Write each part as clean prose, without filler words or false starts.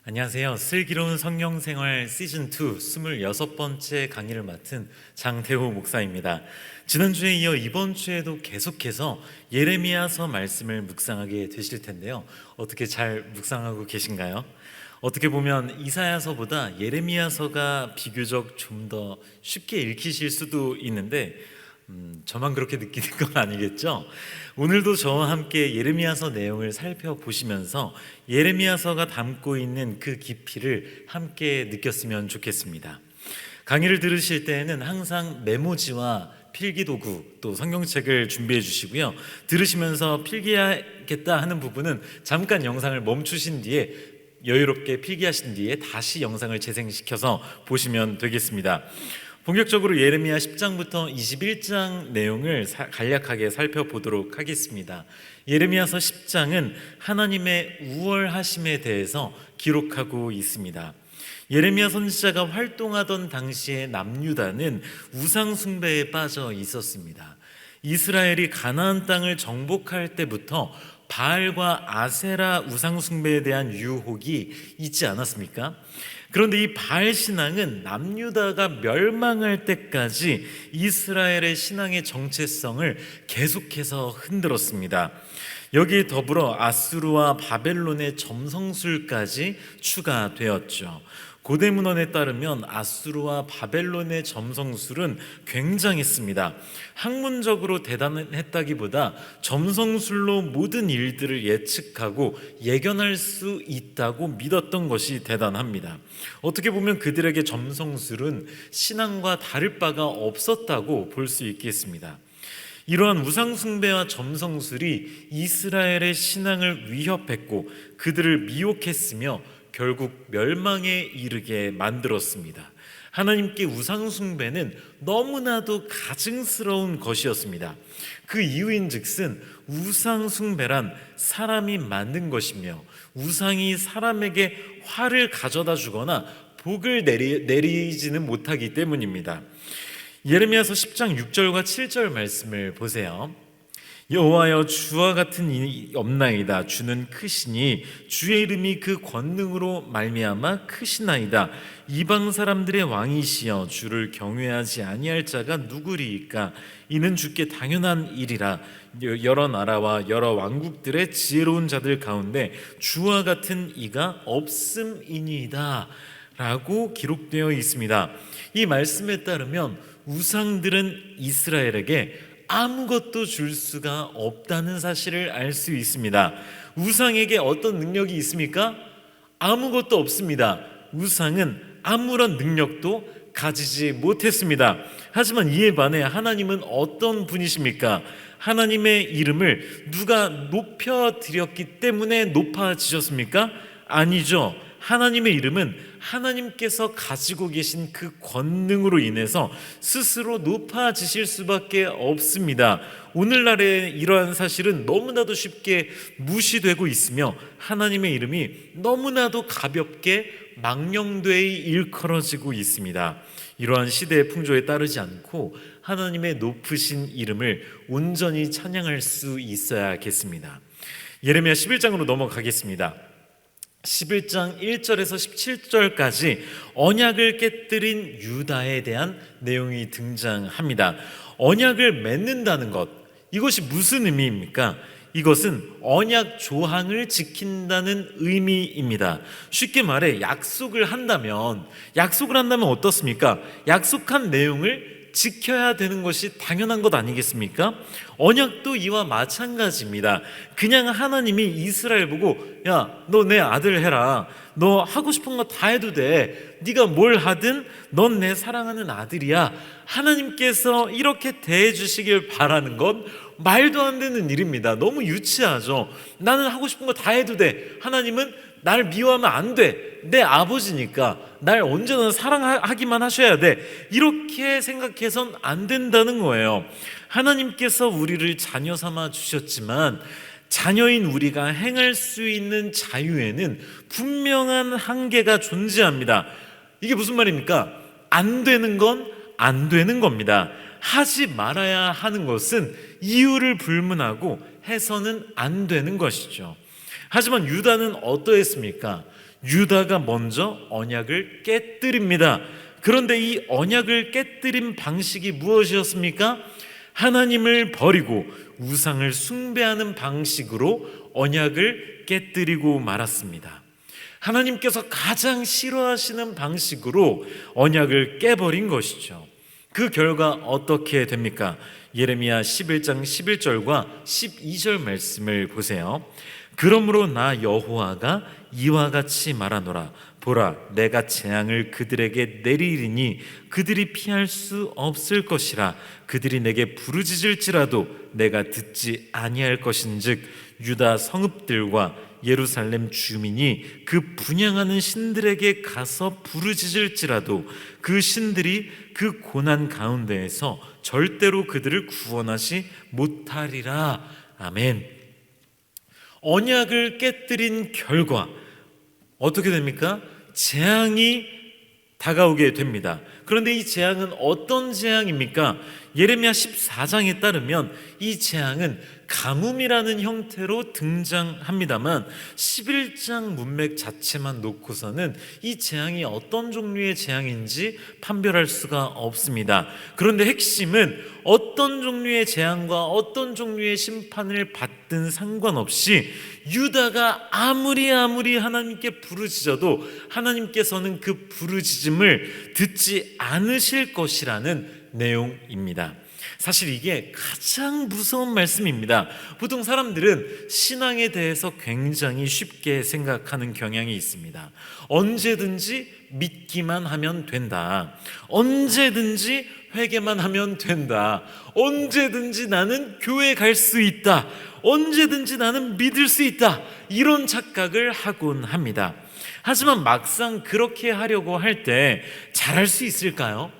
안녕하세요. 슬기로운 성경생활 시즌2 26번째 강의를 맡은 장태호 목사입니다. 지난주에 이어 이번 주에도 계속해서 예레미야서 말씀을 묵상하게 되실 텐데요. 어떻게 잘 묵상하고 계신가요? 어떻게 보면 이사야서보다 예레미야서가 비교적 좀 더 쉽게 읽히실 수도 있는데 저만 그렇게 느끼는 건 아니겠죠? 오늘도 저와 함께 예레미야서 내용을 살펴보시면서 예레미야서가 담고 있는 그 깊이를 함께 느꼈으면 좋겠습니다. 강의를 들으실 때에는 항상 메모지와 필기도구 또 성경책을 준비해 주시고요. 들으시면서 필기하겠다 하는 부분은 잠깐 영상을 멈추신 뒤에 여유롭게 필기하신 뒤에 다시 영상을 재생시켜서 보시면 되겠습니다. 본격적으로 예레미야 10장부터 21장 내용을 간략하게 살펴보도록 하겠습니다. 예레미야서 10장은 하나님의 우월하심에 대해서 기록하고 있습니다. 예레미야 선지자가 활동하던 당시에 남유다는 우상 숭배에 빠져 있었습니다. 이스라엘이 가나안 땅을 정복할 때부터 바알과 아세라 우상 숭배에 대한 유혹이 있지 않았습니까? 그런데 이 바알 신앙은 남유다가 멸망할 때까지 이스라엘의 신앙의 정체성을 계속해서 흔들었습니다. 여기에 더불어 아수르와 바벨론의 점성술까지 추가되었죠. 고대 문헌에 따르면 아수르와 바벨론의 점성술은 굉장했습니다. 학문적으로 대단했다기보다 점성술로 모든 일들을 예측하고 예견할 수 있다고 믿었던 것이 대단합니다. 어떻게 보면 그들에게 점성술은 신앙과 다를 바가 없었다고 볼 수 있겠습니다. 이러한 우상숭배와 점성술이 이스라엘의 신앙을 위협했고 그들을 미혹했으며 결국 멸망에 이르게 만들었습니다. 하나님께 우상숭배는 너무나도 가증스러운 것이었습니다. 그 이유인즉슨 우상숭배란 사람이 만든 것이며 우상이 사람에게 화를 가져다 주거나 복을 내리지는 못하기 때문입니다. 예레미야서 10장 6절과 7절 말씀을 보세요. 여호와여, 주와 같은 이는 없나이다. 주는 크시니 주의 이름이 그 권능으로 말미암아 크시나이다. 이방 사람들의 왕이시여, 주를 경외하지 아니할 자가 누구리이까? 이는 주께 당연한 일이라. 여러 나라와 여러 왕국들의 지혜로운 자들 가운데 주와 같은 이가 없음이니이다 라고 기록되어 있습니다. 이 말씀에 따르면 우상들은 이스라엘에게 아무것도 줄 수가 없다는 사실을 알 수 있습니다. 우상에게 어떤 능력이 있습니까? 아무것도 없습니다. 우상은 아무런 능력도 가지지 못했습니다. 하지만 이에 반해 하나님은 어떤 분이십니까? 하나님의 이름을 누가 높여드렸기 때문에 높아지셨습니까? 아니죠. 하나님의 이름은 하나님께서 가지고 계신 그 권능으로 인해서 스스로 높아지실 수밖에 없습니다. 오늘날의 이러한 사실은 너무나도 쉽게 무시되고 있으며 하나님의 이름이 너무나도 가볍게 망령되이 일컬어지고 있습니다. 이러한 시대의 풍조에 따르지 않고 하나님의 높으신 이름을 온전히 찬양할 수 있어야겠습니다. 예레미야 11장으로 넘어가겠습니다. 11장 1절에서 17절까지 언약을 깨뜨린 유다에 대한 내용이 등장합니다. 언약을 맺는다는 것, 이것이 무슨 의미입니까? 이것은 언약 조항을 지킨다는 의미입니다. 쉽게 말해 약속을 한다면 어떻습니까? 약속한 내용을 지켜야 되는 것이 당연한 것 아니겠습니까? 언약도 이와 마찬가지입니다. 그냥 하나님이 이스라엘 보고 야, 너 내 아들 해라. 너 하고 싶은 거 다 해도 돼. 네가 뭘 하든 넌 내 사랑하는 아들이야. 하나님께서 이렇게 대해 주시길 바라는 건 말도 안 되는 일입니다. 너무 유치하죠. 나는 하고 싶은 거 다 해도 돼. 하나님은 날 미워하면 안 돼. 내 아버지니까 날 언제나 사랑하기만 하셔야 돼. 이렇게 생각해선 안 된다는 거예요. 하나님께서 우리를 자녀 삼아 주셨지만 자녀인 우리가 행할 수 있는 자유에는 분명한 한계가 존재합니다. 이게 무슨 말입니까? 안 되는 건 안 되는 겁니다. 하지 말아야 하는 것은 이유를 불문하고 해서는 안 되는 것이죠. 하지만 유다는 어떠했습니까? 유다가 먼저 언약을 깨뜨립니다. 그런데 이 언약을 깨뜨린 방식이 무엇이었습니까? 하나님을 버리고 우상을 숭배하는 방식으로 언약을 깨뜨리고 말았습니다. 하나님께서 가장 싫어하시는 방식으로 언약을 깨버린 것이죠. 그 결과 어떻게 됩니까? 예레미야 11장 11절과 12절 말씀을 보세요. 그러므로 나 여호와가 이와 같이 말하노라. 보라, 내가 재앙을 그들에게 내리리니 그들이 피할 수 없을 것이라. 그들이 내게 부르짖을지라도 내가 듣지 아니할 것인즉 유다 성읍들과 예루살렘 주민이 그 분향하는 신들에게 가서 부르짖을지라도 그 신들이 그 고난 가운데에서 절대로 그들을 구원하지 못하리라. 아멘. 언약을 깨뜨린 결과 어떻게 됩니까? 재앙이 다가오게 됩니다. 그런데 이 재앙은 어떤 재앙입니까? 예레미야 14장에 따르면 이 재앙은 가뭄이라는 형태로 등장합니다만 11장 문맥 자체만 놓고서는 이 재앙이 어떤 종류의 재앙인지 판별할 수가 없습니다. 그런데 핵심은 어떤 종류의 재앙과 어떤 종류의 심판을 받든 상관없이 유다가 아무리 하나님께 부르짖어도 하나님께서는 그 부르짖음을 듣지 않으실 것이라는 내용입니다. 사실 이게 가장 무서운 말씀입니다. 보통 사람들은 신앙에 대해서 굉장히 쉽게 생각하는 경향이 있습니다. 언제든지 믿기만 하면 된다. 언제든지 회개만 하면 된다. 언제든지 나는 교회 갈 수 있다. 언제든지 나는 믿을 수 있다. 이런 착각을 하곤 합니다. 하지만 막상 그렇게 하려고 할 때 잘할 수 있을까요?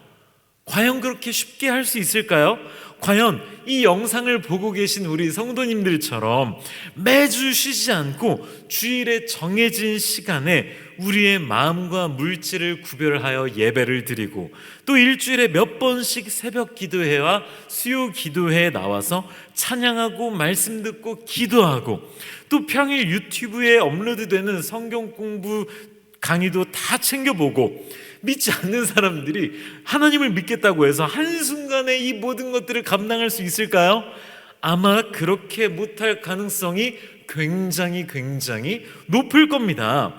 과연 그렇게 쉽게 할 수 있을까요? 과연 이 영상을 보고 계신 우리 성도님들처럼 매주 쉬지 않고 주일에 정해진 시간에 우리의 마음과 물질을 구별하여 예배를 드리고 또 일주일에 몇 번씩 새벽 기도회와 수요 기도회에 나와서 찬양하고 말씀 듣고 기도하고 또 평일 유튜브에 업로드되는 성경 공부 강의도 다 챙겨보고 믿지 않는 사람들이 하나님을 믿겠다고 해서 한순간에 이 모든 것들을 감당할 수 있을까요? 아마 그렇게 못할 가능성이 굉장히 높을 겁니다.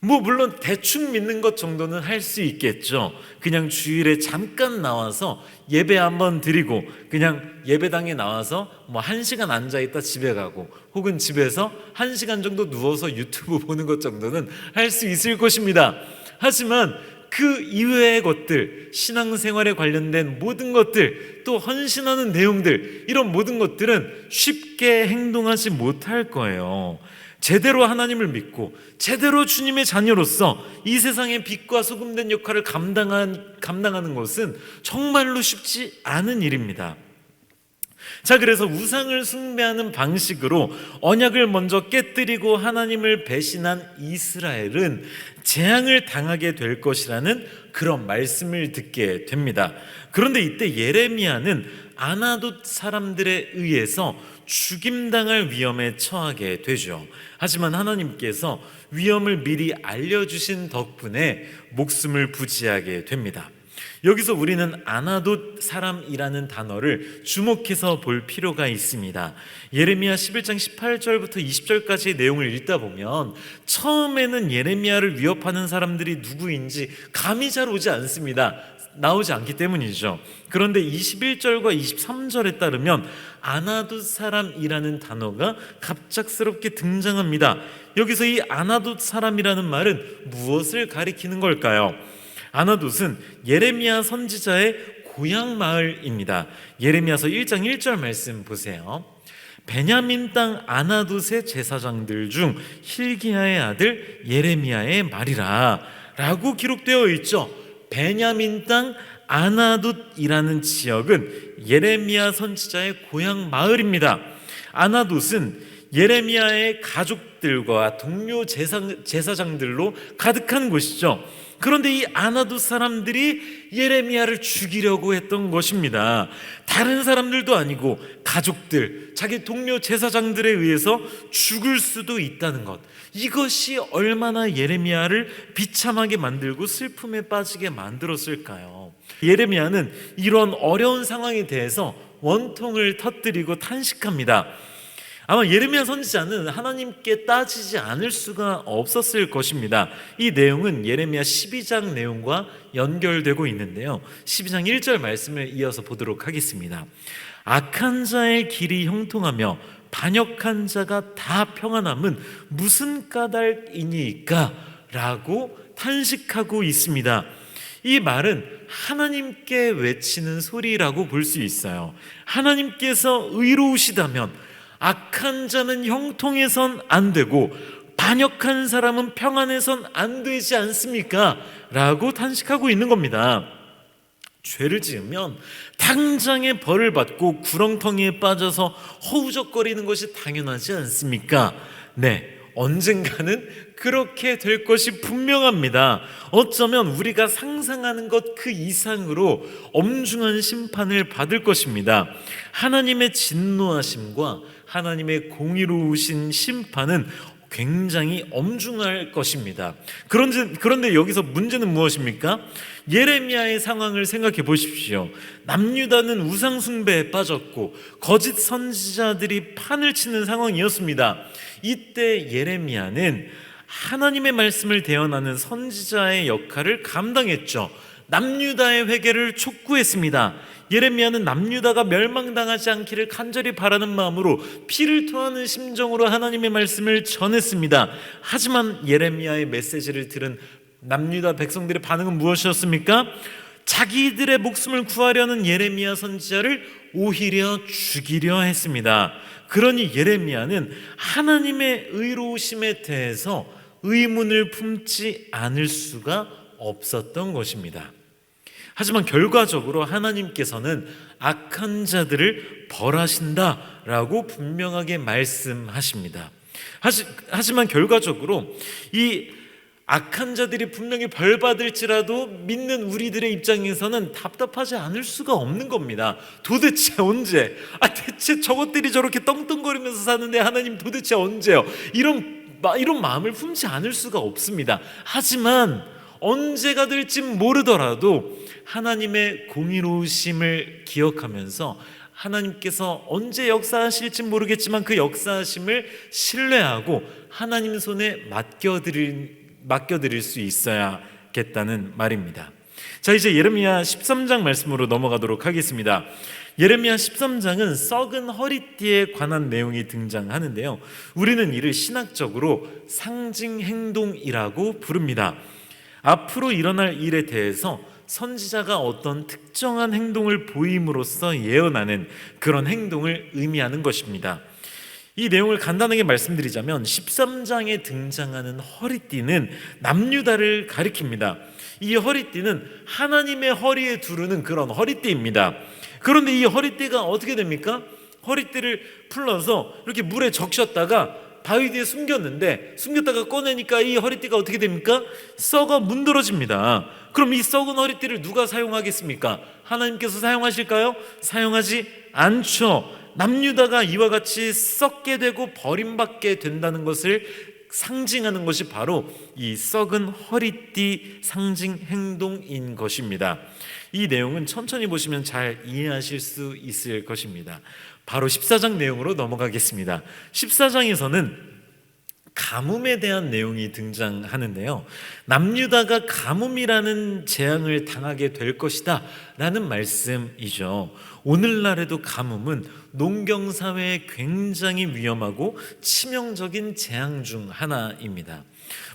물론 대충 믿는 것 정도는 할 수 있겠죠. 그냥 주일에 잠깐 나와서 예배 한번 드리고 그냥 예배당에 나와서 1시간 앉아있다 집에 가고 혹은 집에서 1시간 정도 누워서 유튜브 보는 것 정도는 할 수 있을 것입니다. 하지만 그 이외의 것들, 신앙생활에 관련된 모든 것들, 또 헌신하는 내용들, 이런 모든 것들은 쉽게 행동하지 못할 거예요. 제대로 하나님을 믿고 제대로 주님의 자녀로서 이 세상의 빛과 소금된 역할을 감당하는 것은 정말로 쉽지 않은 일입니다. 자, 그래서 우상을 숭배하는 방식으로 언약을 먼저 깨뜨리고 하나님을 배신한 이스라엘은 재앙을 당하게 될 것이라는 그런 말씀을 듣게 됩니다. 그런데 이때 예레미야는 아나돗 사람들에 의해서 죽임당할 위험에 처하게 되죠. 하지만 하나님께서 위험을 미리 알려주신 덕분에 목숨을 부지하게 됩니다. 여기서 우리는 아나돗 사람이라는 단어를 주목해서 볼 필요가 있습니다. 예레미야 11장 18절부터 20절까지의 내용을 읽다 보면 처음에는 예레미야를 위협하는 사람들이 누구인지 감이 잘 오지 않습니다. 나오지 않기 때문이죠. 그런데 21절과 23절에 따르면 아나돗 사람이라는 단어가 갑작스럽게 등장합니다. 여기서 이 아나돗 사람이라는 말은 무엇을 가리키는 걸까요? 아나돗은 예레미야 선지자의 고향 마을입니다. 예레미야서 1장 1절 말씀 보세요. 베냐민 땅 아나돗의 제사장들 중 힐기야의 아들 예레미야의 말이라 라고 기록되어 있죠. 베냐민 땅 아나돗이라는 지역은 예레미야 선지자의 고향 마을입니다. 아나돗은 예레미야의 가족들과 동료 제사장들로 가득한 곳이죠. 그런데 이 아나도 사람들이 예레미야를 죽이려고 했던 것입니다. 다른 사람들도 아니고 가족들, 자기 동료 제사장들에 의해서 죽을 수도 있다는 것, 이것이 얼마나 예레미야를 비참하게 만들고 슬픔에 빠지게 만들었을까요? 예레미야는 이런 어려운 상황에 대해서 원통을 터뜨리고 탄식합니다. 아마 예레미야 선지자는 하나님께 따지지 않을 수가 없었을 것입니다. 이 내용은 예레미야 12장 내용과 연결되고 있는데요, 12장 1절 말씀을 이어서 보도록 하겠습니다. 악한 자의 길이 형통하며 반역한 자가 다 평안함은 무슨 까닭이니까? 라고 탄식하고 있습니다. 이 말은 하나님께 외치는 소리라고 볼 수 있어요. 하나님께서 의로우시다면 악한 자는 형통해선 안 되고 반역한 사람은 평안해선 안 되지 않습니까? 라고 탄식하고 있는 겁니다. 죄를 지으면 당장에 벌을 받고 구렁텅이에 빠져서 허우적거리는 것이 당연하지 않습니까? 네, 언젠가는 그렇게 될 것이 분명합니다. 어쩌면 우리가 상상하는 것 그 이상으로 엄중한 심판을 받을 것입니다. 하나님의 진노하심과 하나님의 공의로우신 심판은 굉장히 엄중할 것입니다. 그런데 여기서 문제는 무엇입니까? 예레미야의 상황을 생각해 보십시오. 남유다는 우상 숭배에 빠졌고 거짓 선지자들이 판을 치는 상황이었습니다. 이때 예레미야는 하나님의 말씀을 대언하는 선지자의 역할을 감당했죠. 남유다의 회개를 촉구했습니다. 예레미야는 남유다가 멸망당하지 않기를 간절히 바라는 마음으로 피를 토하는 심정으로 하나님의 말씀을 전했습니다. 하지만 예레미야의 메시지를 들은 남유다 백성들의 반응은 무엇이었습니까? 자기들의 목숨을 구하려는 예레미야 선지자를 오히려 죽이려 했습니다. 그러니 예레미야는 하나님의 의로우심에 대해서 의문을 품지 않을 수가 없었던 것입니다. 하지만 결과적으로 하나님께서는 악한 자들을 벌하신다라고 분명하게 말씀하십니다. 하지만 결과적으로 이 악한 자들이 분명히 벌받을지라도 믿는 우리들의 입장에서는 답답하지 않을 수가 없는 겁니다. 도대체 언제? 대체 저것들이 저렇게 떵떵거리면서 사는데 하나님 도대체 언제요? 이런 마음을 품지 않을 수가 없습니다. 하지만 언제가 될지 모르더라도 하나님의 공의로우심을 기억하면서 하나님께서 언제 역사하실지 모르겠지만 그 역사하심을 신뢰하고 하나님 손에 맡겨드릴 수 있어야겠다는 말입니다. 자, 이제 예레미야 13장 말씀으로 넘어가도록 하겠습니다. 예레미야 13장은 썩은 허리띠에 관한 내용이 등장하는데요, 우리는 이를 신학적으로 상징 행동이라고 부릅니다. 앞으로 일어날 일에 대해서 선지자가 어떤 특정한 행동을 보임으로써 예언하는 그런 행동을 의미하는 것입니다. 이 내용을 간단하게 말씀드리자면 13장에 등장하는 허리띠는 남유다를 가리킵니다. 이 허리띠는 하나님의 허리에 두르는 그런 허리띠입니다. 그런데 이 허리띠가 어떻게 됩니까? 허리띠를 풀러서 이렇게 물에 적셨다가 바위 뒤에 숨겼다가 꺼내니까 이 허리띠가 어떻게 됩니까? 썩어 문드러집니다. 그럼 이 썩은 허리띠를 누가 사용하겠습니까? 하나님께서 사용하실까요? 사용하지 않죠. 남유다가 이와 같이 썩게 되고 버림받게 된다는 것을 상징하는 것이 바로 이 썩은 허리띠 상징 행동인 것입니다. 이 내용은 천천히 보시면 잘 이해하실 수 있을 것입니다. 바로 14장 내용으로 넘어가겠습니다. 14장에서는 가뭄에 대한 내용이 등장하는데요, 남유다가 가뭄이라는 재앙을 당하게 될 것이다 라는 말씀이죠. 오늘날에도 가뭄은 농경사회에 굉장히 위험하고 치명적인 재앙 중 하나입니다.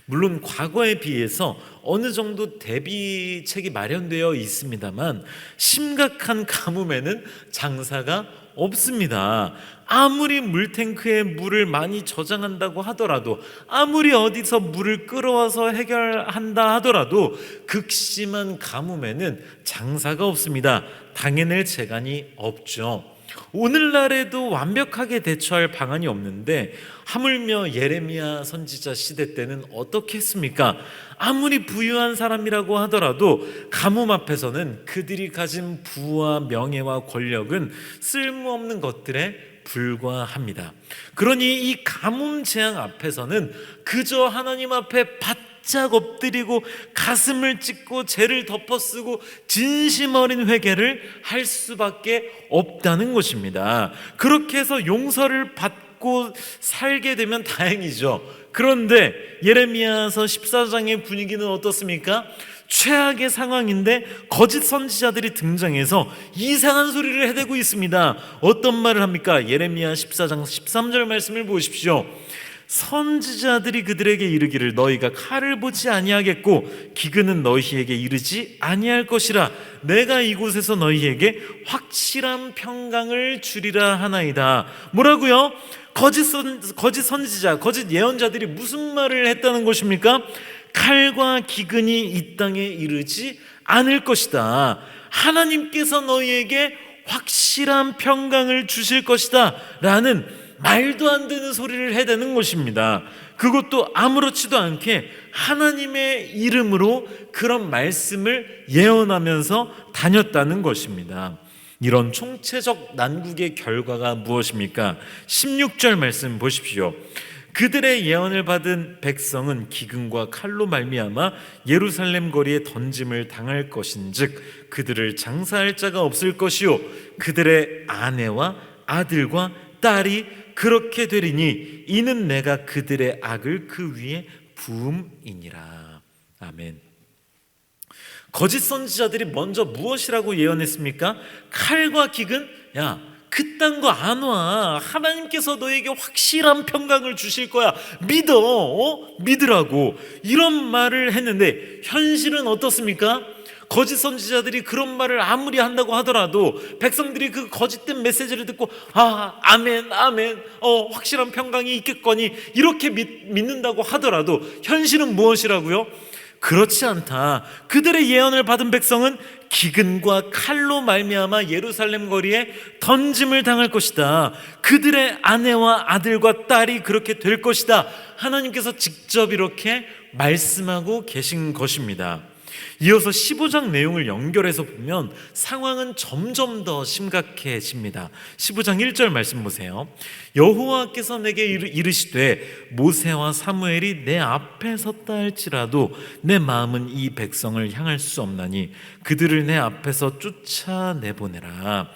물론 과거에 비해서 어느 정도 대비책이 마련되어 있습니다만 심각한 가뭄에는 장사가 없습니다. 아무리 물탱크에 물을 많이 저장한다고 하더라도, 아무리 어디서 물을 끌어와서 해결한다 하더라도 극심한 가뭄에는 장사가 없습니다. 당해낼 재간이 없죠. 오늘날에도 완벽하게 대처할 방안이 없는데 하물며 예레미야 선지자 시대 때는 어떻게 했습니까? 아무리 부유한 사람이라고 하더라도 가뭄 앞에서는 그들이 가진 부와 명예와 권력은 쓸모없는 것들에 불과합니다. 그러니 이 가뭄 재앙 앞에서는 그저 하나님 앞에 바짝 엎드리고 가슴을 찢고 죄를 덮어쓰고 진심 어린 회개를 할 수밖에 없다는 것입니다. 그렇게 해서 용서를 받고 살게 되면 다행이죠. 그런데 예레미야서 14장의 분위기는 어떻습니까? 최악의 상황인데 거짓 선지자들이 등장해서 이상한 소리를 해대고 있습니다. 어떤 말을 합니까? 예레미야 14장 13절 말씀을 보십시오. 선지자들이 그들에게 이르기를 너희가 칼을 보지 아니하겠고 기근은 너희에게 이르지 아니할 것이라 내가 이곳에서 너희에게 확실한 평강을 주리라 하나이다. 뭐라고요? 거짓 선지자, 거짓 예언자들이 무슨 말을 했다는 것입니까? 칼과 기근이 이 땅에 이르지 않을 것이다. 하나님께서 너희에게 확실한 평강을 주실 것이다 라는 말도 안 되는 소리를 해대는 것입니다. 그것도 아무렇지도 않게 하나님의 이름으로 그런 말씀을 예언하면서 다녔다는 것입니다. 이런 총체적 난국의 결과가 무엇입니까? 16절 말씀 보십시오. 그들의 예언을 받은 백성은 기근과 칼로 말미암아 예루살렘 거리에 던짐을 당할 것인즉 그들을 장사할 자가 없을 것이요 그들의 아내와 아들과 딸이 그렇게 되리니 이는 내가 그들의 악을 그 위에 부음이니라. 아멘. 거짓 선지자들이 먼저 무엇이라고 예언했습니까? 칼과 기근? 야, 그딴 거 안 와. 하나님께서 너에게 확실한 평강을 주실 거야. 믿어. 믿으라고. 이런 말을 했는데 현실은 어떻습니까? 거짓 선지자들이 그런 말을 아무리 한다고 하더라도 백성들이 그 거짓된 메시지를 듣고 아멘 확실한 평강이 있겠거니 이렇게 믿는다고 하더라도 현실은 무엇이라고요? 그렇지 않다. 그들의 예언을 받은 백성은 기근과 칼로 말미암아 예루살렘 거리에 던짐을 당할 것이다. 그들의 아내와 아들과 딸이 그렇게 될 것이다. 하나님께서 직접 이렇게 말씀하고 계신 것입니다. 이어서 15장 내용을 연결해서 보면 상황은 점점 더 심각해집니다. 15장 1절 말씀 보세요. 여호와께서 내게 이르시되 모세와 사무엘이 내 앞에 섰다 할지라도 내 마음은 이 백성을 향할 수 없나니 그들을 내 앞에서 쫓아내보내라.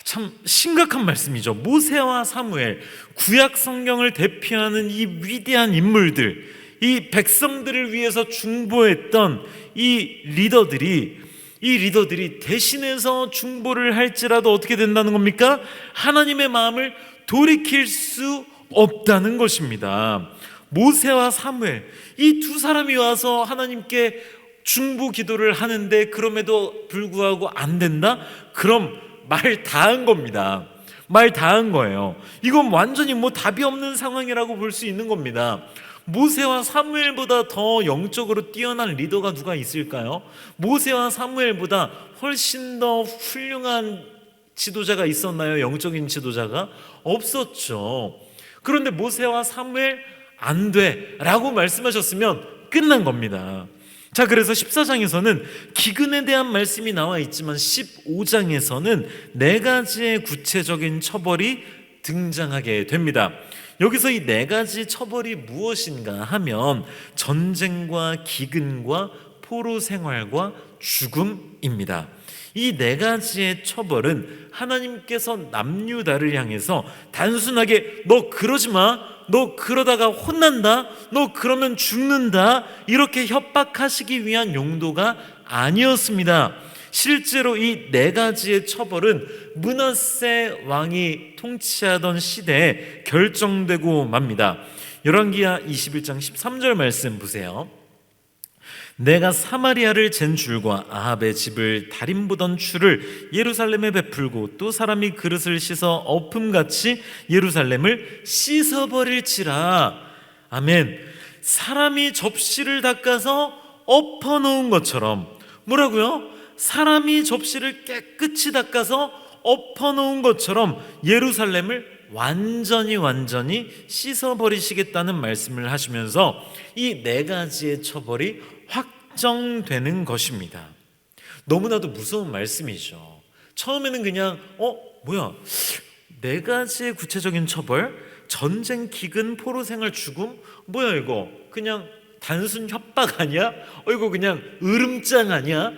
참 심각한 말씀이죠. 모세와 사무엘, 구약 성경을 대표하는 이 위대한 인물들, 이 백성들을 위해서 중보했던 이 리더들이 대신해서 중보를 할지라도 어떻게 된다는 겁니까? 하나님의 마음을 돌이킬 수 없다는 것입니다. 모세와 사무엘, 이 두 사람이 와서 하나님께 중보 기도를 하는데 그럼에도 불구하고 안 된다? 그럼 말 다 한 겁니다. 말 다 한 거예요. 이건 완전히 답이 없는 상황이라고 볼 수 있는 겁니다. 모세와 사무엘보다 더 영적으로 뛰어난 리더가 누가 있을까요? 모세와 사무엘보다 훨씬 더 훌륭한 지도자가 있었나요? 영적인 지도자가? 없었죠. 그런데 모세와 사무엘 안 돼 라고 말씀하셨으면 끝난 겁니다. 자, 그래서 14장에서는 기근에 대한 말씀이 나와 있지만 15장에서는 4가지의 구체적인 처벌이 등장하게 됩니다. 여기서 이 4가지 처벌이 무엇인가 하면 전쟁과 기근과 포로 생활과 죽음입니다. 이 4가지의 처벌은 하나님께서 남유다를 향해서 단순하게 너 그러지 마, 너 그러다가 혼난다, 너 그러면 죽는다 이렇게 협박하시기 위한 용도가 아니었습니다. 실제로 이 4가지의 처벌은 므낫세 왕이 통치하던 시대에 결정되고 맙니다. 열왕기하 21장 13절 말씀 보세요. 내가 사마리아를 잰 줄과 아합의 집을 다림보던 추를 예루살렘에 베풀고 또 사람이 그릇을 씻어 엎음같이 예루살렘을 씻어버릴지라. 아멘. 사람이 접시를 닦아서 엎어놓은 것처럼 뭐라고요? 사람이 접시를 깨끗이 닦아서 엎어놓은 것처럼 예루살렘을 완전히 씻어버리시겠다는 말씀을 하시면서 이 네 가지의 처벌이 확정되는 것입니다. 너무나도 무서운 말씀이죠. 처음에는 그냥 뭐야, 네 가지의 구체적인 처벌, 전쟁, 기근, 포로 생활, 죽음, 뭐야 이거 그냥 단순 협박 아니야? 이거 그냥 으름장 아니야?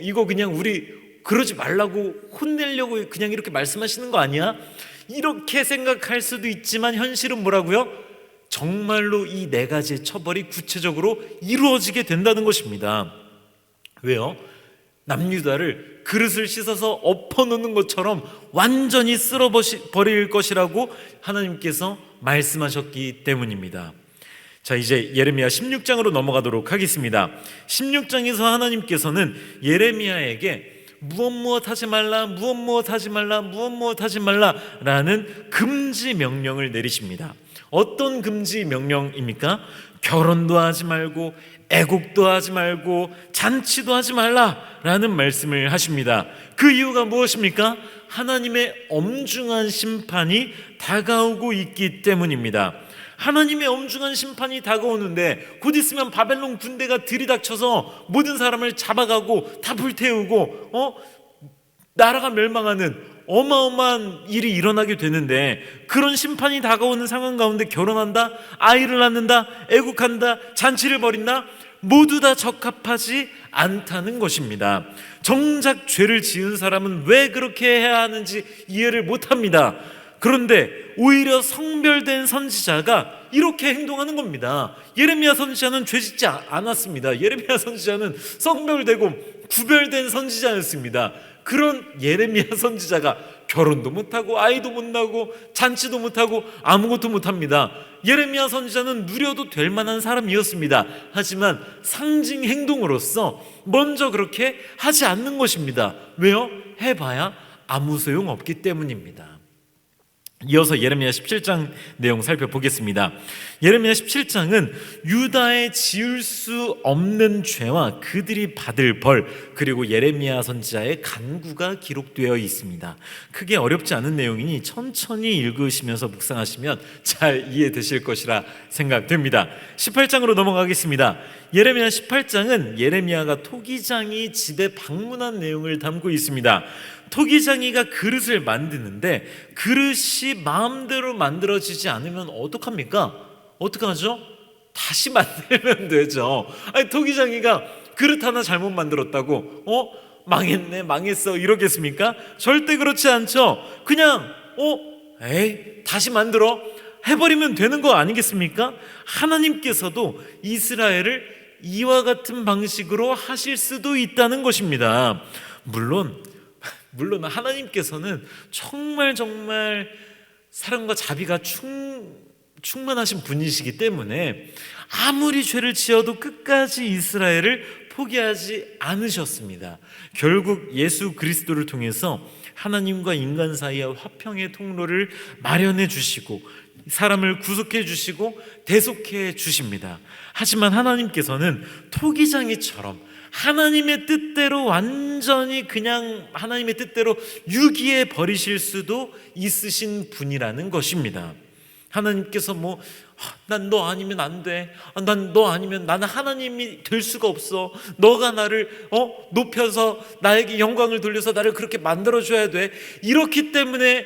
이거 그냥 우리 그러지 말라고 혼내려고 그냥 이렇게 말씀하시는 거 아니야? 이렇게 생각할 수도 있지만 현실은 뭐라고요? 정말로 이 네 가지의 처벌이 구체적으로 이루어지게 된다는 것입니다. 왜요? 남유다를 그릇을 씻어서 엎어놓는 것처럼 완전히 쓸어버릴 것이라고 하나님께서 말씀하셨기 때문입니다. 자, 이제 예레미야 16장으로 넘어가도록 하겠습니다. 16장에서 하나님께서는 예레미야에게 무엇 하지 말라 라는 금지 명령을 내리십니다. 어떤 금지 명령입니까? 결혼도 하지 말고 애국도 하지 말고 잔치도 하지 말라라는 말씀을 하십니다. 그 이유가 무엇입니까? 하나님의 엄중한 심판이 다가오고 있기 때문입니다. 하나님의 엄중한 심판이 다가오는데 곧 있으면 바벨론 군대가 들이닥쳐서 모든 사람을 잡아가고 다 불태우고 나라가 멸망하는 어마어마한 일이 일어나게 되는데, 그런 심판이 다가오는 상황 가운데 결혼한다, 아이를 낳는다, 애국한다, 잔치를 벌인다, 모두 다 적합하지 않다는 것입니다. 정작 죄를 지은 사람은 왜 그렇게 해야 하는지 이해를 못합니다. 그런데 오히려 성별된 선지자가 이렇게 행동하는 겁니다. 예레미야 선지자는 죄짓지 않았습니다. 예레미야 선지자는 성별되고 구별된 선지자였습니다. 그런 예레미야 선지자가 결혼도 못하고 아이도 못 낳고 잔치도 못하고 아무것도 못합니다. 예레미야 선지자는 누려도 될 만한 사람이었습니다. 하지만 상징 행동으로서 먼저 그렇게 하지 않는 것입니다. 왜요? 해봐야 아무 소용 없기 때문입니다. 이어서 예레미야 17장 내용 살펴보겠습니다. 예레미야 17장은 유다의 지을 수 없는 죄와 그들이 받을 벌, 그리고 예레미야 선지자의 간구가 기록되어 있습니다. 크게 어렵지 않은 내용이니 천천히 읽으시면서 묵상하시면 잘 이해되실 것이라 생각됩니다. 18장으로 넘어가겠습니다. 예레미야 18장은 예레미야가 토기장이 집에 방문한 내용을 담고 있습니다. 토기장이가 그릇을 만드는데 그릇이 마음대로 만들어지지 않으면 어떡합니까? 어떡하죠? 다시 만들면 되죠. 아니, 토기장이가 그릇 하나 잘못 만들었다고 망했네, 망했어 이러겠습니까? 절대 그렇지 않죠. 그냥 다시 만들어 해버리면 되는 거 아니겠습니까? 하나님께서도 이스라엘을 이와 같은 방식으로 하실 수도 있다는 것입니다. 물론 하나님께서는 정말 사랑과 자비가 충만하신 분이시기 때문에 아무리 죄를 지어도 끝까지 이스라엘을 포기하지 않으셨습니다. 결국 예수 그리스도를 통해서 하나님과 인간 사이의 화평의 통로를 마련해 주시고 사람을 구속해 주시고 대속해 주십니다. 하지만 하나님께서는 토기장이처럼 하나님의 뜻대로 완전히 그냥 하나님의 뜻대로 유기해 버리실 수도 있으신 분이라는 것입니다. 하나님께서 난 너 아니면 안 돼. 난 너 아니면 나는 하나님이 될 수가 없어. 너가 나를 높여서 나에게 영광을 돌려서 나를 그렇게 만들어줘야 돼. 이렇기 때문에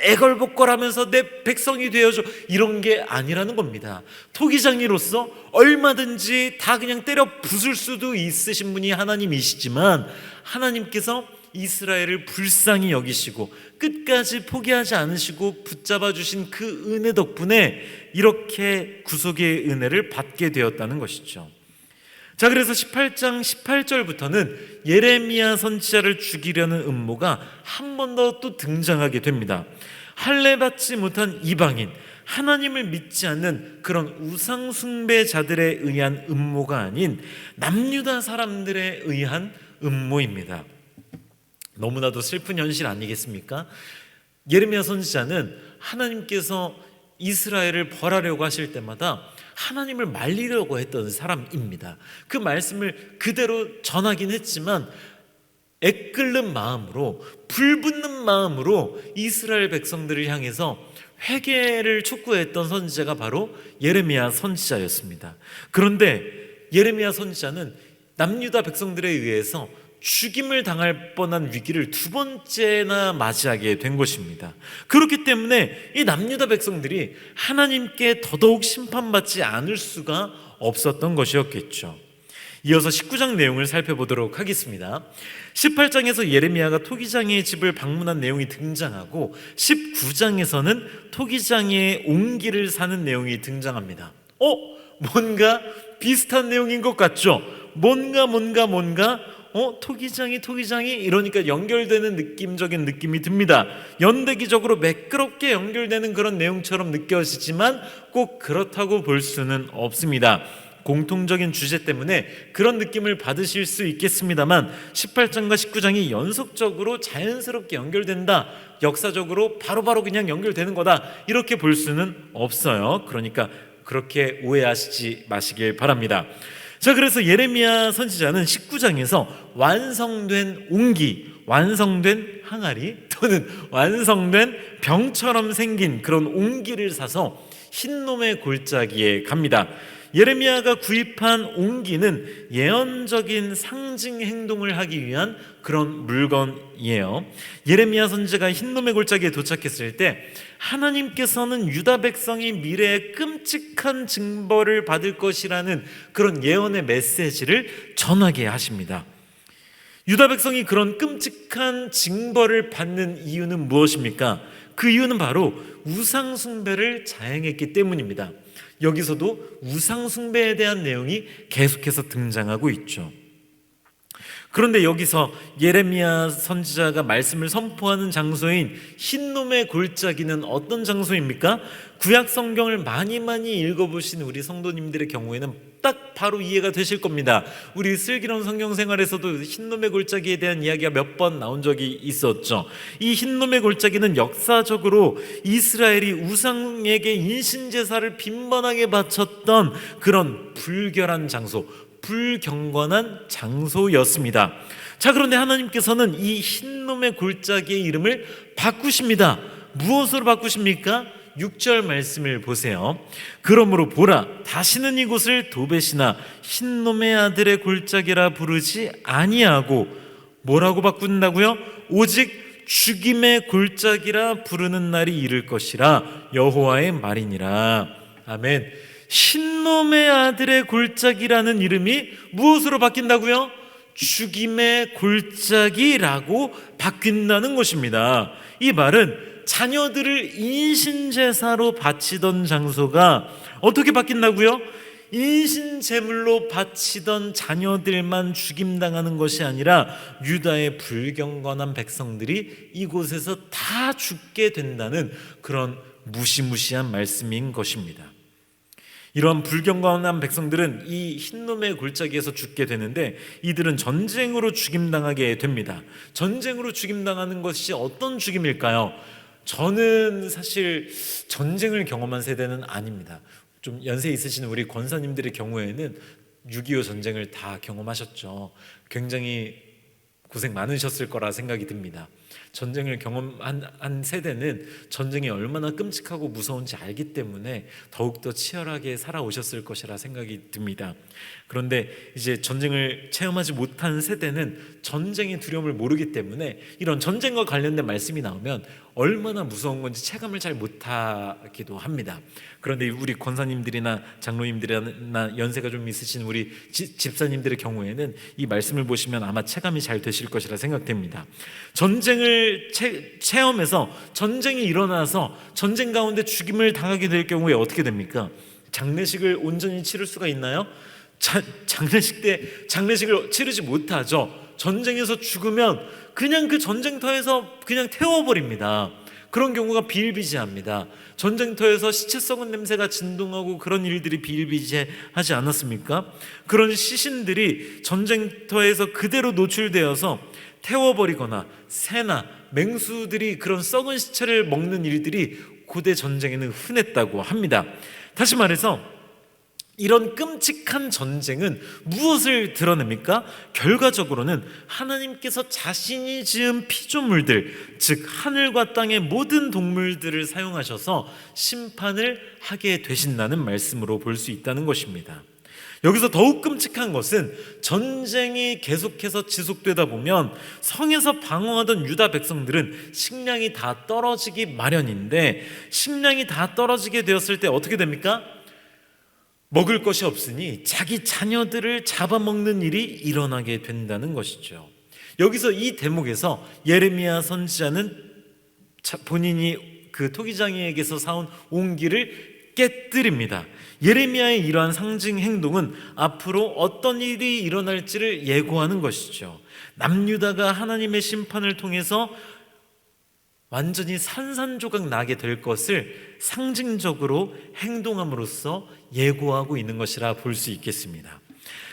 애걸복걸하면서 내 백성이 되어줘. 이런 게 아니라는 겁니다. 토기장이로서 얼마든지 다 그냥 때려 부술 수도 있으신 분이 하나님이시지만 하나님께서 이스라엘을 불쌍히 여기시고 끝까지 포기하지 않으시고 붙잡아 주신 그 은혜 덕분에 이렇게 구속의 은혜를 받게 되었다는 것이죠. 자, 그래서 18장 18절부터는 예레미야 선지자를 죽이려는 음모가 한 번 더 또 등장하게 됩니다. 할례받지 못한 이방인, 하나님을 믿지 않는 그런 우상 숭배자들에 의한 음모가 아닌 남유다 사람들에 의한 음모입니다. 너무나도 슬픈 현실 아니겠습니까? 예레미야 선지자는 하나님께서 이스라엘을 벌하려고 하실 때마다 하나님을 말리려고 했던 사람입니다. 그 말씀을 그대로 전하긴 했지만 애끓는 마음으로, 불붙는 마음으로 이스라엘 백성들을 향해서 회개를 촉구했던 선지자가 바로 예레미야 선지자였습니다. 그런데 예레미야 선지자는 남유다 백성들에 의해서 죽임을 당할 뻔한 위기를 두 번째나 맞이하게 된 것입니다. 그렇기 때문에 이 남유다 백성들이 하나님께 더더욱 심판받지 않을 수가 없었던 것이었겠죠. 이어서 19장 내용을 살펴보도록 하겠습니다. 18장에서 예레미야가 토기장의 집을 방문한 내용이 등장하고 19장에서는 토기장의 옹기를 사는 내용이 등장합니다. 뭔가 비슷한 내용인 것 같죠? 뭔가 토기장이 이러니까 연결되는 느낌적인 느낌이 듭니다. 연대기적으로 매끄럽게 연결되는 그런 내용처럼 느껴지지만 꼭 그렇다고 볼 수는 없습니다. 공통적인 주제 때문에 그런 느낌을 받으실 수 있겠습니다만 18장과 19장이 연속적으로 자연스럽게 연결된다, 역사적으로 바로바로 그냥 연결되는 거다, 이렇게 볼 수는 없어요. 그러니까 그렇게 오해하시지 마시길 바랍니다. 자, 그래서 예레미야 선지자는 19장에서 완성된 옹기, 완성된 항아리 또는 완성된 병처럼 생긴 그런 옹기를 사서 흰놈의 골짜기에 갑니다. 예레미야가 구입한 옹기는 예언적인 상징 행동을 하기 위한 그런 물건이에요. 예레미야 선지자가 흰놈의 골짜기에 도착했을 때 하나님께서는 유다 백성이 미래에 끔찍한 징벌을 받을 것이라는 그런 예언의 메시지를 전하게 하십니다. 유다 백성이 그런 끔찍한 징벌을 받는 이유는 무엇입니까? 그 이유는 바로 우상 숭배를 자행했기 때문입니다. 여기서도 우상 숭배에 대한 내용이 계속해서 등장하고 있죠. 그런데 여기서 예레미야 선지자가 말씀을 선포하는 장소인 흰놈의 골짜기는 어떤 장소입니까? 구약 성경을 많이 읽어보신 우리 성도님들의 경우에는 딱 바로 이해가 되실 겁니다. 우리 슬기로운 성경 생활에서도 흰놈의 골짜기에 대한 이야기가 몇 번 나온 적이 있었죠. 이 흰놈의 골짜기는 역사적으로 이스라엘이 우상에게 인신제사를 빈번하게 바쳤던 그런 불결한 장소, 불경건한 장소였습니다. 자, 그런데 하나님께서는 이 흰놈의 골짜기의 이름을 바꾸십니다. 무엇으로 바꾸십니까? 6절 말씀을 보세요. 그러므로 보라, 다시는 이곳을 도벳이나 흰놈의 아들의 골짜기라 부르지 아니하고 뭐라고 바꾼다고요? 오직 죽임의 골짜기라 부르는 날이 이를 것이라 여호와의 말이니라. 아멘. 흰놈의 아들의 골짜기라는 이름이 무엇으로 바뀐다고요? 죽임의 골짜기라고 바뀐다는 것입니다. 이 말은 자녀들을 인신제사로 바치던 장소가 어떻게 바뀐다고요? 인신제물로 바치던 자녀들만 죽임당하는 것이 아니라 유다의 불경건한 백성들이 이곳에서 다 죽게 된다는 그런 무시무시한 말씀인 것입니다. 이러한 불경건한 백성들은 이 흰놈의 골짜기에서 죽게 되는데 이들은 전쟁으로 죽임당하게 됩니다. 전쟁으로 죽임당하는 것이 어떤 죽임일까요? 저는 사실 전쟁을 경험한 세대는 아닙니다. 좀 연세 있으신 우리 권사님들의 경우에는 6.25 전쟁을 다 경험하셨죠. 굉장히 고생 많으셨을 거라 생각이 듭니다. 전쟁을 경험한 세대는 전쟁이 얼마나 끔찍하고 무서운지 알기 때문에 더욱더 치열하게 살아오셨을 것이라 생각이 듭니다. 그런데 이제 전쟁을 체험하지 못한 세대는 전쟁의 두려움을 모르기 때문에 이런 전쟁과 관련된 말씀이 나오면 얼마나 무서운 건지 체감을 잘 못하기도 합니다. 그런데 우리 권사님들이나 장로님들이나 연세가 좀 있으신 우리 집사님들의 경우에는 이 말씀을 보시면 아마 체감이 잘 되실 것이라 생각됩니다. 전쟁을 체험해서 전쟁이 일어나서 전쟁 가운데 죽임을 당하게 될 경우에 어떻게 됩니까? 장례식을 온전히 치를 수가 있나요? 장례식 때 장례식을 치르지 못하죠. 전쟁에서 죽으면 그냥 그 전쟁터에서 그냥 태워버립니다. 그런 경우가 비일비재합니다. 전쟁터에서 시체 썩은 냄새가 진동하고 그런 일들이 비일비재하지 않았습니까? 그런 시신들이 전쟁터에서 그대로 노출되어서 태워버리거나 새나 맹수들이 그런 썩은 시체를 먹는 일들이 고대 전쟁에는 흔했다고 합니다. 다시 말해서 이런 끔찍한 전쟁은 무엇을 드러냅니까? 결과적으로는 하나님께서 자신이 지은 피조물들, 즉 하늘과 땅의 모든 동물들을 사용하셔서 심판을 하게 되신다는 말씀으로 볼 수 있다는 것입니다. 여기서 더욱 끔찍한 것은 전쟁이 계속해서 지속되다 보면 성에서 방어하던 유다 백성들은 식량이 다 떨어지기 마련인데, 식량이 다 떨어지게 되었을 때 어떻게 됩니까? 먹을 것이 없으니 자기 자녀들을 잡아먹는 일이 일어나게 된다는 것이죠. 여기서 이 대목에서 예레미야 선지자는 본인이 그 토기장이에게서 사온 옹기를 깨뜨립니다. 예레미야의 이러한 상징 행동은 앞으로 어떤 일이 일어날지를 예고하는 것이죠. 남유다가 하나님의 심판을 통해서 완전히 산산조각 나게 될 것을 상징적으로 행동함으로써 예고하고 있는 것이라 볼 수 있겠습니다.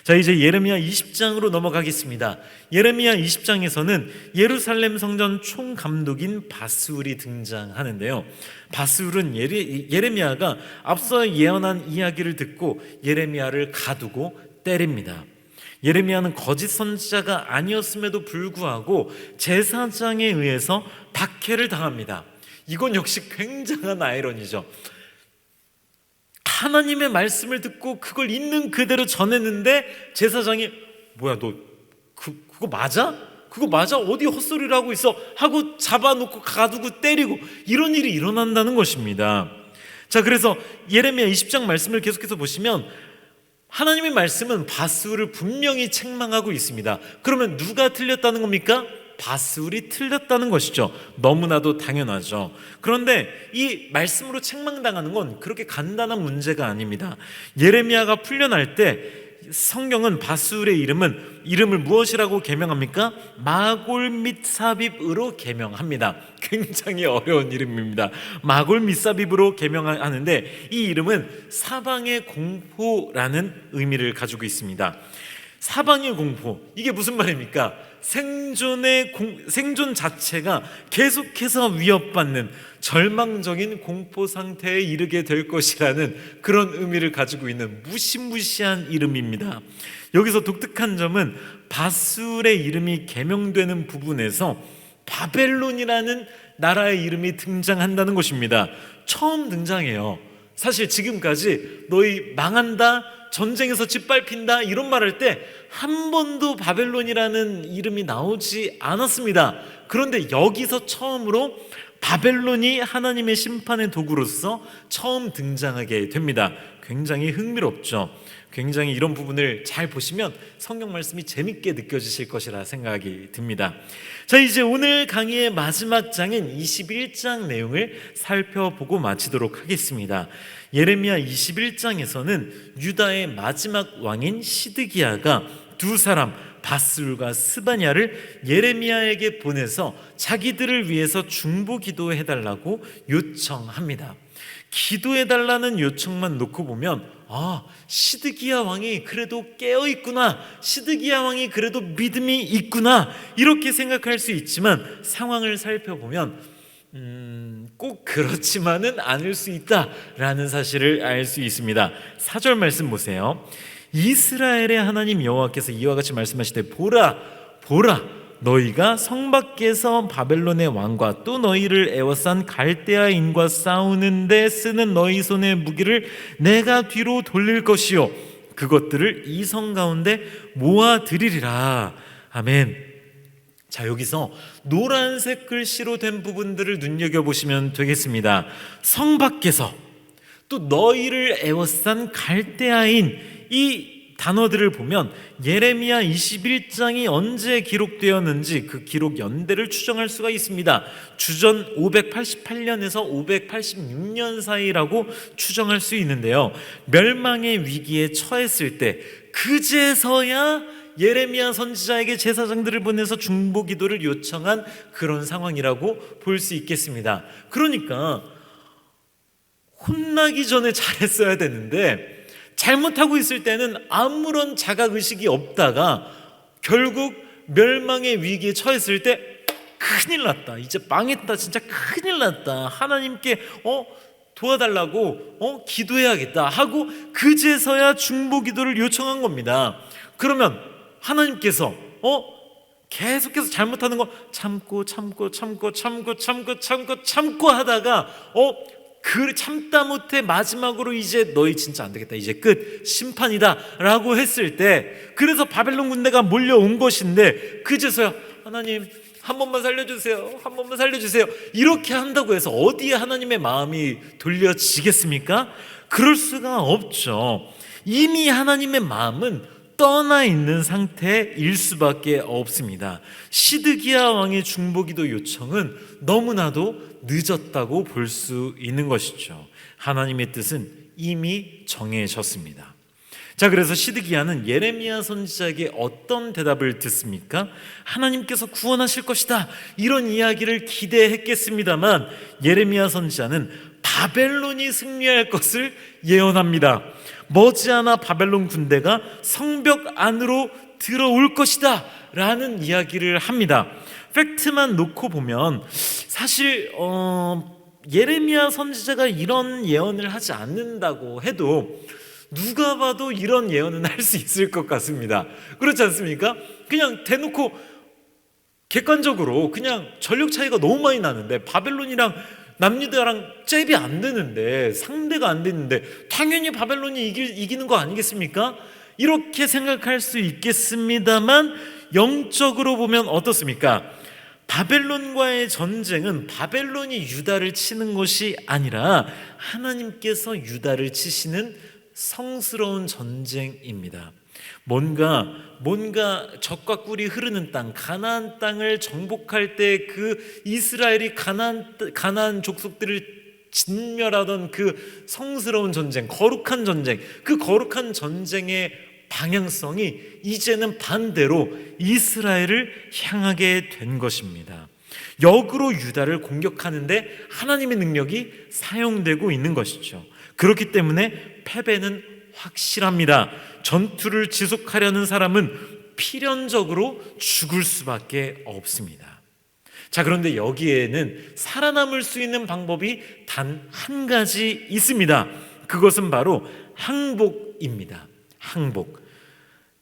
자, 이제 예레미야 20장으로 넘어가겠습니다. 예레미야 20장에서는 예루살렘 성전 총감독인 바스울이 등장하는데요. 바스울은 예레미야가 앞서 예언한 이야기를 듣고 예레미야를 가두고 때립니다. 예레미야는 거짓 선지자가 아니었음에도 불구하고 제사장에 의해서 박해를 당합니다. 이건 역시 굉장한 아이러니죠. 하나님의 말씀을 듣고 그걸 있는 그대로 전했는데 제사장이 뭐야, 너 그거 맞아? 그거 맞아? 어디 헛소리를 하고 있어? 하고 잡아놓고 가두고 때리고 이런 일이 일어난다는 것입니다. 자, 그래서 예레미야 20장 말씀을 계속해서 보시면 하나님의 말씀은 바스울을 분명히 책망하고 있습니다. 그러면 누가 틀렸다는 겁니까? 바스울이 틀렸다는 것이죠. 너무나도 당연하죠. 그런데 이 말씀으로 책망당하는 건 그렇게 간단한 문제가 아닙니다. 예레미야가 풀려날 때 성경은 바스울의 이름을 무엇이라고 계명합니까? 마골 밋사빕으로 계명합니다. 굉장히 어려운 이름입니다. 마골 밋사빕으로 계명하는데 이 이름은 사방의 공포라는 의미를 가지고 있습니다. 사방의 공포, 이게 무슨 말입니까? 생존 자체가 계속해서 위협받는 절망적인 공포 상태에 이르게 될 것이라는 그런 의미를 가지고 있는 무시무시한 이름입니다. 여기서 독특한 점은 바스울의 이름이 계명되는 부분에서 바벨론이라는 나라의 이름이 등장한다는 것입니다. 처음 등장해요. 사실 지금까지 너희 망한다, 전쟁에서 짓밟힌다 이런 말할 때 한 번도 바벨론이라는 이름이 나오지 않았습니다. 그런데 여기서 처음으로 바벨론이 하나님의 심판의 도구로서 처음 등장하게 됩니다. 굉장히 흥미롭죠. 굉장히 이런 부분을 잘 보시면 성경 말씀이 재밌게 느껴지실 것이라 생각이 듭니다. 자, 이제 오늘 강의의 마지막 장인 21장 내용을 살펴보고 마치도록 하겠습니다. 예레미야 21장에서는 유다의 마지막 왕인 시드기야가 두 사람 바스울과 스바냐를 예레미야에게 보내서 자기들을 위해서 중보 기도해달라고 요청합니다. 기도해달라는 요청만 놓고 보면 시드기야 왕이 그래도 깨어있구나, 시드기야 왕이 그래도 믿음이 있구나 이렇게 생각할 수 있지만 상황을 살펴보면 꼭 그렇지만은 않을 수 있다라는 사실을 알 수 있습니다. 4절 말씀 보세요. 이스라엘의 하나님 여호와께서 이와 같이 말씀하시되 보라 너희가 성 밖에서 바벨론의 왕과 또 너희를 애워싼 갈대아인과 싸우는데 쓰는 너희 손의 무기를 내가 뒤로 돌릴 것이요 그것들을 이 성 가운데 모아드리리라. 아멘. 자, 여기서 노란색 글씨로 된 부분들을 눈여겨보시면 되겠습니다. 성 밖에서 또 너희를 애워싼 갈대아인, 이 단어들을 보면 예레미야 21장이 언제 기록되었는지 그 기록 연대를 추정할 수가 있습니다. 주전 588년에서 586년 사이라고 추정할 수 있는데요. 멸망의 위기에 처했을 때 그제서야 예레미야 선지자에게 제사장들을 보내서 중보 기도를 요청한 그런 상황이라고 볼 수 있겠습니다. 그러니까 혼나기 전에 잘했어야 되는데 잘못하고 있을 때는 아무런 자각의식이 없다가 결국 멸망의 위기에 처했을 때 큰일 났다, 이제 망했다, 진짜 큰일 났다, 하나님께 도와달라고 기도해야겠다 하고 그제서야 중보기도를 요청한 겁니다. 그러면 하나님께서 계속해서 잘못하는 거 참고 하다가 그 참다 못해 마지막으로 이제 너희 진짜 안 되겠다, 이제 끝, 심판이다 라고 했을 때, 그래서 바벨론 군대가 몰려온 것인데 그제서야 하나님 한 번만 살려주세요, 한 번만 살려주세요 이렇게 한다고 해서 어디에 하나님의 마음이 돌려지겠습니까? 그럴 수가 없죠. 이미 하나님의 마음은 떠나 있는 상태일 수밖에 없습니다. 시드기야 왕의 중보기도 요청은 너무나도 늦었다고 볼 수 있는 것이죠. 하나님의 뜻은 이미 정해졌습니다. 자, 그래서 시드기야는 예레미야 선지자에게 어떤 대답을 듣습니까? 하나님께서 구원하실 것이다, 이런 이야기를 기대했겠습니다만 예레미야 선지자는 바벨론이 승리할 것을 예언합니다. 머지않아 바벨론 군대가 성벽 안으로 들어올 것이다 라는 이야기를 합니다. 팩트만 놓고 보면 사실 예레미야 선지자가 이런 예언을 하지 않는다고 해도 누가 봐도 이런 예언은 할 수 있을 것 같습니다. 그렇지 않습니까? 그냥 대놓고 객관적으로 그냥 전력 차이가 너무 많이 나는데, 바벨론이랑 남유다랑 잽이 안 되는데, 상대가 안 되는데 당연히 바벨론이 이기는 거 아니겠습니까? 이렇게 생각할 수 있겠습니다만 영적으로 보면 어떻습니까? 바벨론과의 전쟁은 바벨론이 유다를 치는 것이 아니라 하나님께서 유다를 치시는 성스러운 전쟁입니다. 뭔가 젖과 꿀이 흐르는 땅, 가나안 땅을 정복할 때 그 이스라엘이 가나안 족속들을 진멸하던 그 성스러운 전쟁, 거룩한 전쟁, 그 거룩한 전쟁의 방향성이 이제는 반대로 이스라엘을 향하게 된 것입니다. 역으로 유다를 공격하는데 하나님의 능력이 사용되고 있는 것이죠. 그렇기 때문에 패배는 확실합니다. 전투를 지속하려는 사람은 필연적으로 죽을 수밖에 없습니다. 자, 그런데 여기에는 살아남을 수 있는 방법이 단 한 가지 있습니다. 그것은 바로 항복입니다. 항복.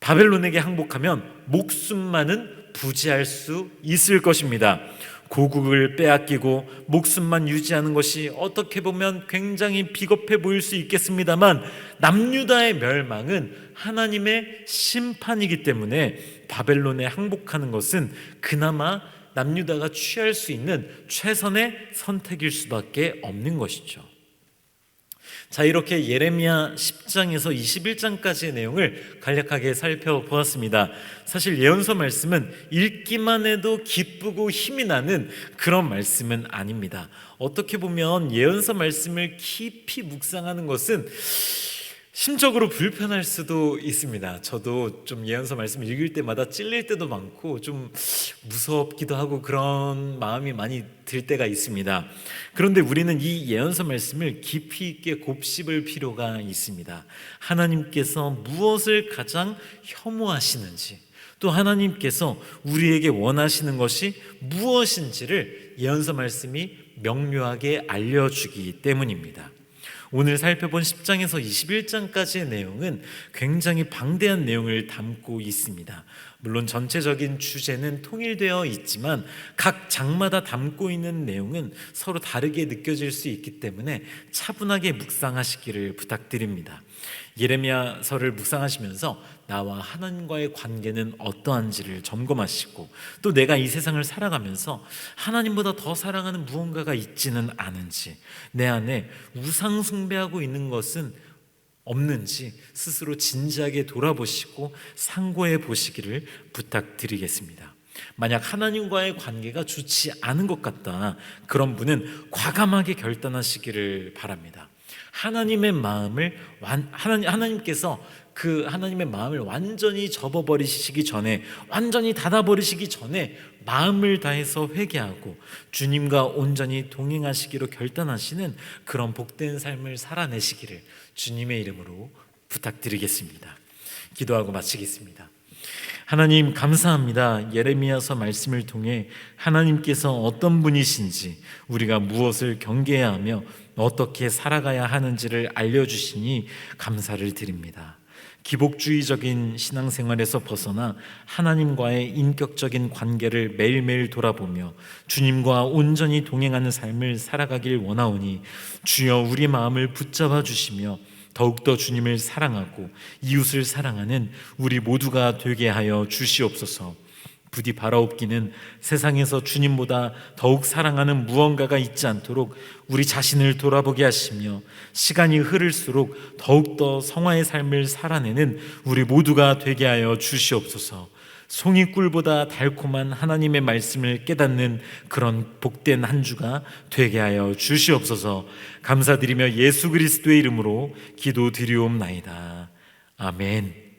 바벨론에게 항복하면 목숨만은 부지할 수 있을 것입니다. 고국을 빼앗기고 목숨만 유지하는 것이 어떻게 보면 굉장히 비겁해 보일 수 있겠습니다만 남유다의 멸망은 하나님의 심판이기 때문에 바벨론에 항복하는 것은 그나마 남유다가 취할 수 있는 최선의 선택일 수밖에 없는 것이죠. 자, 이렇게 예레미야 10장에서 21장까지의 내용을 간략하게 살펴보았습니다. 사실 예언서 말씀은 읽기만 해도 기쁘고 힘이 나는 그런 말씀은 아닙니다. 어떻게 보면 예언서 말씀을 깊이 묵상하는 것은 심적으로 불편할 수도 있습니다. 저도 좀 예언서 말씀을 읽을 때마다 찔릴 때도 많고 좀 무섭기도 하고 그런 마음이 많이 들 때가 있습니다. 그런데 우리는 이 예언서 말씀을 깊이 있게 곱씹을 필요가 있습니다. 하나님께서 무엇을 가장 혐오하시는지, 또 하나님께서 우리에게 원하시는 것이 무엇인지를 예언서 말씀이 명료하게 알려주기 때문입니다. 오늘 살펴본 10장에서 21장까지의 내용은 굉장히 방대한 내용을 담고 있습니다. 물론 전체적인 주제는 통일되어 있지만 각 장마다 담고 있는 내용은 서로 다르게 느껴질 수 있기 때문에 차분하게 묵상하시기를 부탁드립니다. 예레미야서를 묵상하시면서 나와 하나님과의 관계는 어떠한지를 점검하시고, 또 내가 이 세상을 살아가면서 하나님보다 더 사랑하는 무언가가 있지는 않은지, 내 안에 우상 숭배하고 있는 것은 없는지 스스로 진지하게 돌아보시고 상고해 보시기를 부탁드리겠습니다. 만약 하나님과의 관계가 좋지 않은 것 같다, 그런 분은 과감하게 결단하시기를 바랍니다. 하나님의 마음을 하나님께서 그 하나님의 마음을 완전히 접어버리시기 전에, 완전히 닫아버리시기 전에 마음을 다해서 회개하고 주님과 온전히 동행하시기로 결단하시는 그런 복된 삶을 살아내시기를 주님의 이름으로 부탁드리겠습니다. 기도하고 마치겠습니다. 하나님 감사합니다. 예레미야서 말씀을 통해 하나님께서 어떤 분이신지, 우리가 무엇을 경계해야 하며 어떻게 살아가야 하는지를 알려주시니 감사를 드립니다. 기복주의적인 신앙생활에서 벗어나 하나님과의 인격적인 관계를 매일매일 돌아보며 주님과 온전히 동행하는 삶을 살아가길 원하오니 주여 우리 마음을 붙잡아 주시며 더욱더 주님을 사랑하고 이웃을 사랑하는 우리 모두가 되게 하여 주시옵소서. 부디 바라옵기는 세상에서 주님보다 더욱 사랑하는 무언가가 있지 않도록 우리 자신을 돌아보게 하시며 시간이 흐를수록 더욱더 성화의 삶을 살아내는 우리 모두가 되게 하여 주시옵소서. 송이꿀보다 달콤한 하나님의 말씀을 깨닫는 그런 복된 한 주가 되게 하여 주시옵소서. 감사드리며 예수 그리스도의 이름으로 기도드리옵나이다. 아멘.